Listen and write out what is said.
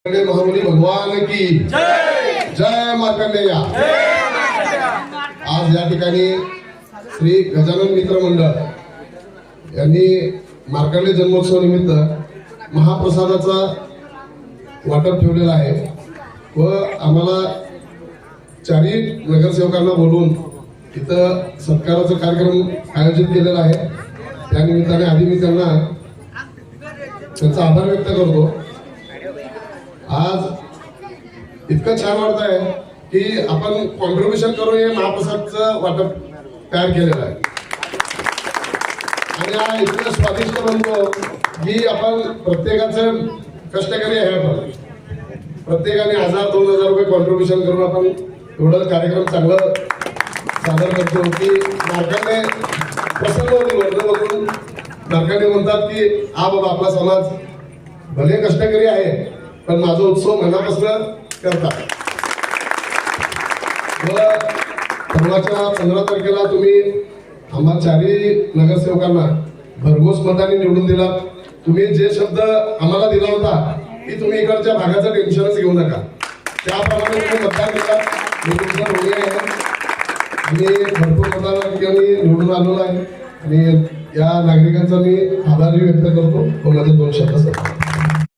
महामुनि भगवान की जय। जय मार्कंडेय। आज या ठिकाणी श्री गजानन मित्र मंडळ यांनी मार्कंडेय जन्मोत्सव निमित्त महाप्रसादाचा वाटप ठेवलेला आहे व आम्हाला चारही नगरसेवकांना बोलून इथं सत्काराचा कार्यक्रम आयोजित केलेला आहे। त्या निमित्ताने आधी मी त्यांचा आभार व्यक्त करतो। आज इतकं छान वाटत आहे की आपण कॉन्ट्रीब्युशन करून हे महाप्रसादचं वाटप तयार केलेलं आहे आणि हा इतकं स्वादिष्ट बनतो की आपण प्रत्येकाचं कष्टकरी आहे। आपण प्रत्येकाने 1000-2000 रुपये कॉन्ट्रीब्युशन करून आपण एवढं कार्यक्रम चांगलं सादर करतो की मार्कंडेय प्रसन्न होती। वर्ग बघून मार्कंडेय म्हणतात की हा बाबा आपला समाज भले कष्टकरी आहे पण माझा उत्सव मनापासून करतात। परवाच्या 15 तारखेला तुम्ही आम्हा चारही नगरसेवकांना भरघोस मताने निवडून दिला। तुम्ही जे शब्द आम्हाला दिला होता की तुम्ही इकडच्या भागाचं टेन्शनच घेऊ नका, त्याप्रमाणे तुम्ही मतदान केला। आणि भरपूर मतांनी निवडून आलेलो आहे आणि या नागरिकांचा मी आभारही व्यक्त करतो। माझे 2 शब्द